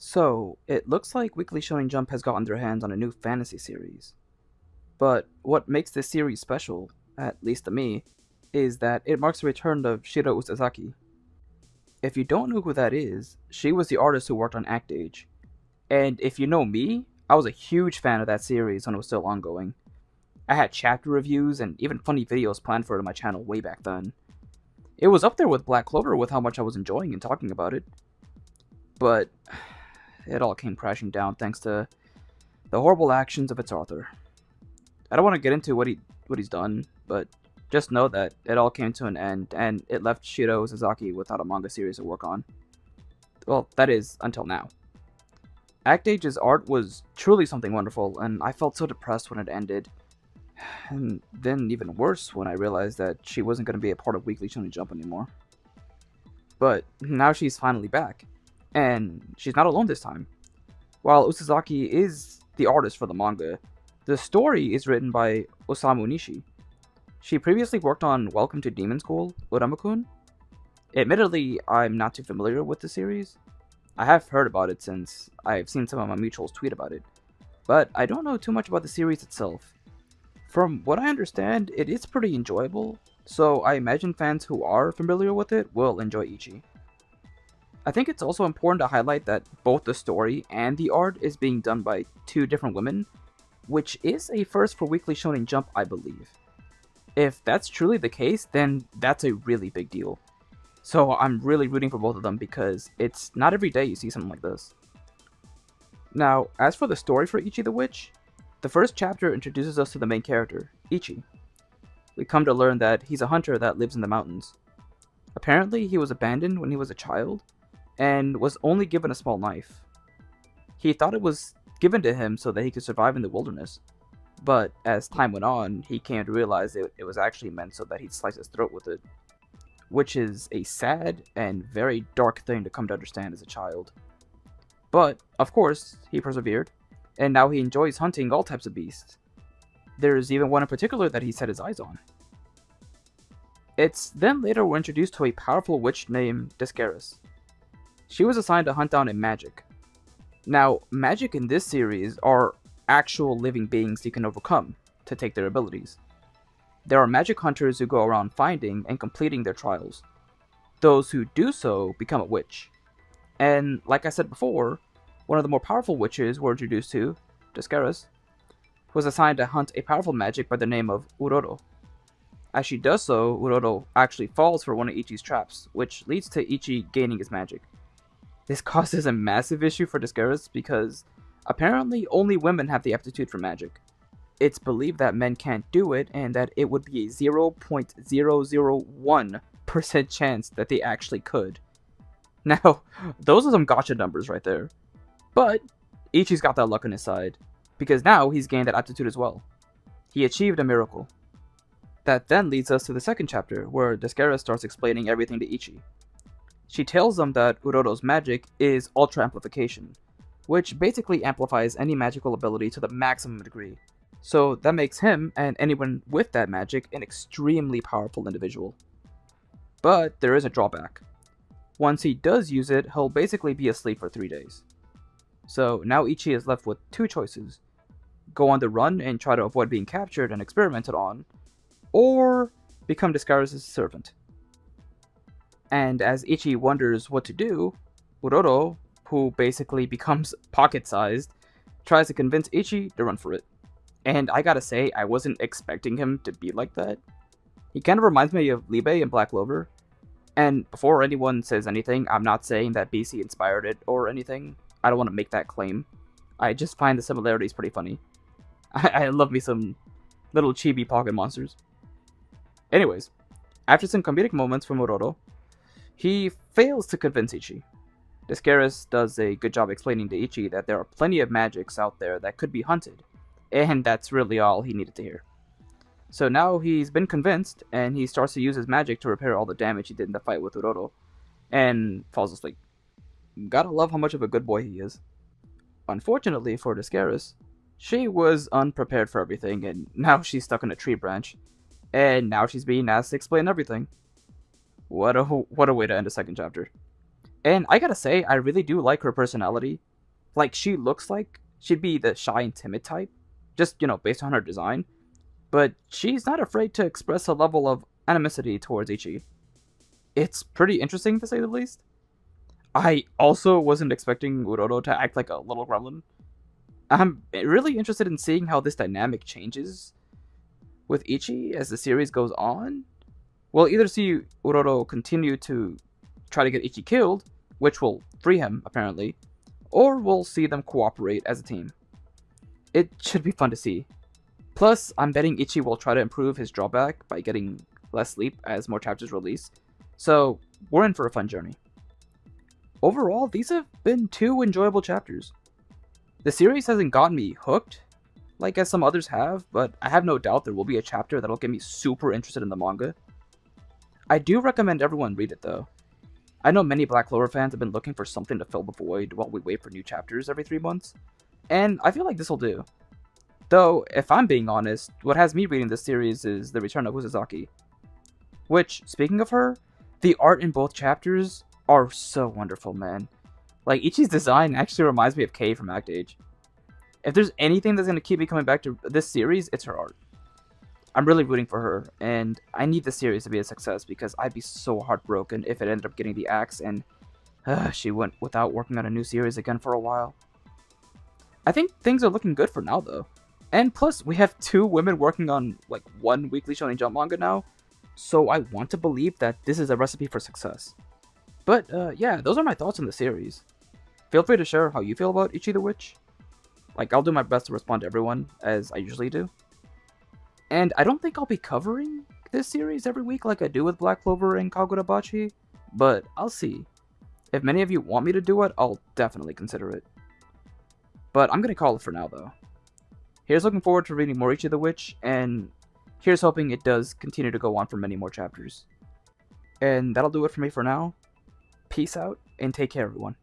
So, it looks like Weekly Shonen Jump has gotten their hands on a new fantasy series. But what makes this series special, at least to me, is that it marks the return of Shiro Usazaki. If you don't know who that is, she was the artist who worked on Act Age. And if you know me, I was a huge fan of that series when it was still ongoing. I had chapter reviews and even funny videos planned for it on my channel way back then. It was up there with Black Clover with how much I was enjoying and talking about it. But it all came crashing down thanks to the horrible actions of its author. I don't want to get into what he's done, but just know that it all came to an end, and it left Shiro Usazaki without a manga series to work on. Well, that is, until now. Act Age's art was truly something wonderful, and I felt so depressed when it ended. And then even worse when I realized that she wasn't going to be a part of Weekly Shonen Jump anymore. But now she's finally back, and she's not alone this time. While Usazaki is the artist for the manga, the story is written by Osamu Nishi. She previously worked on Welcome to Demon School, Iruma-kun. Admittedly, I'm not too familiar with the series. I have heard about it since I've seen some of my mutuals tweet about it, but I don't know too much about the series itself. From what I understand, it is pretty enjoyable, so I imagine fans who are familiar with it will enjoy Ichi. I think it's also important to highlight that both the story and the art is being done by two different women, which is a first for Weekly Shonen Jump, I believe. If that's truly the case, then that's a really big deal. So I'm really rooting for both of them because it's not every day you see something like this. Now, as for the story for Ichi the Witch, the first chapter introduces us to the main character, Ichi. We come to learn that he's a hunter that lives in the mountains. Apparently, he was abandoned when he was a child, and was only given a small knife. He thought it was given to him so that he could survive in the wilderness, but as time went on, he came to realize it was actually meant so that he'd slice his throat with it, which is a sad and very dark thing to come to understand as a child. But, of course, he persevered, and now he enjoys hunting all types of beasts. There's even one in particular that he set his eyes on. It's then later we're introduced to a powerful witch named Desscaras. She was assigned to hunt down a magic. Now, magic in this series are actual living beings you can overcome to take their abilities. There are magic hunters who go around finding and completing their trials. Those who do so become a witch. And like I said before, one of the more powerful witches we're introduced to, Desscaras, was assigned to hunt a powerful magic by the name of Uroro. As she does so, Uroro actually falls for one of Ichi's traps, which leads to Ichi gaining his magic. This causes a massive issue for Desscaras because apparently only women have the aptitude for magic. It's believed that men can't do it and that it would be a 0.001% chance that they actually could. Now, those are some gotcha numbers right there. But Ichi's got that luck on his side, because now he's gained that aptitude as well. He achieved a miracle. That then leads us to the second chapter, where Desscaras starts explaining everything to Ichi. She tells them that Uroro's magic is Ultra Amplification, which basically amplifies any magical ability to the maximum degree. So that makes him, and anyone with that magic, an extremely powerful individual. But there is a drawback. Once he does use it, he'll basically be asleep for 3 days. So now Ichi is left with two choices. Go on the run and try to avoid being captured and experimented on, or become Desscaras' servant. And as Ichi wonders what to do, Uroro, who basically becomes pocket-sized, tries to convince Ichi to run for it. And I gotta say, I wasn't expecting him to be like that. He kind of reminds me of Libe in Black Clover. And before anyone says anything, I'm not saying that BC inspired it or anything. I don't want to make that claim. I just find the similarities pretty funny. I love me some little chibi pocket monsters. Anyways, after some comedic moments from Uroro, he fails to convince Ichi. Desscaras does a good job explaining to Ichi that there are plenty of magics out there that could be hunted, and that's really all he needed to hear. So now he's been convinced, and he starts to use his magic to repair all the damage he did in the fight with Uroro, and falls asleep. Gotta love how much of a good boy he is. Unfortunately for Desscaras, she was unprepared for everything, and now she's stuck in a tree branch, and now she's being asked to explain everything. What a way to end a second chapter. And I gotta say, I really do like her personality. Like, she looks like she'd be the shy and timid type, just, based on her design, but she's not afraid to express a level of animosity towards Ichi. It's pretty interesting, to say the least. I also wasn't expecting Uroro to act like a little gremlin. I'm really interested in seeing how this dynamic changes with Ichi as the series goes on. We'll either see Uroro continue to try to get Ichi killed, which will free him, apparently, or we'll see them cooperate as a team. It should be fun to see. Plus, I'm betting Ichi will try to improve his drawback by getting less sleep as more chapters release, so we're in for a fun journey. Overall, these have been 2 enjoyable chapters. The series hasn't gotten me hooked, like as some others have, but I have no doubt there will be a chapter that'll get me super interested in the manga. I do recommend everyone read it though. I know many Black Clover fans have been looking for something to fill the void while we wait for new chapters every 3 months, and I feel like this will do. Though, if I'm being honest, what has me reading this series is the return of Usazaki. Which, speaking of her, the art in both chapters are so wonderful, man. Like, Ichi's design actually reminds me of Kei from Act Age. If there's anything that's going to keep me coming back to this series, it's her art. I'm really rooting for her, and I need the series to be a success because I'd be so heartbroken if it ended up getting the axe and she went without working on a new series again for a while. I think things are looking good for now, though. And plus, we have 2 women working on, like, 1 Weekly Shonen Jump manga now, so I want to believe that this is a recipe for success. But, yeah, those are my thoughts on the series. Feel free to share how you feel about Ichi the Witch. Like, I'll do my best to respond to everyone, as I usually do. And I don't think I'll be covering this series every week like I do with Black Clover and Kagurabachi, but I'll see. If many of you want me to do it, I'll definitely consider it. But I'm gonna call it for now, though. Here's looking forward to reading more Ichi the Witch, and here's hoping it does continue to go on for many more chapters. And that'll do it for me for now. Peace out, and take care, everyone.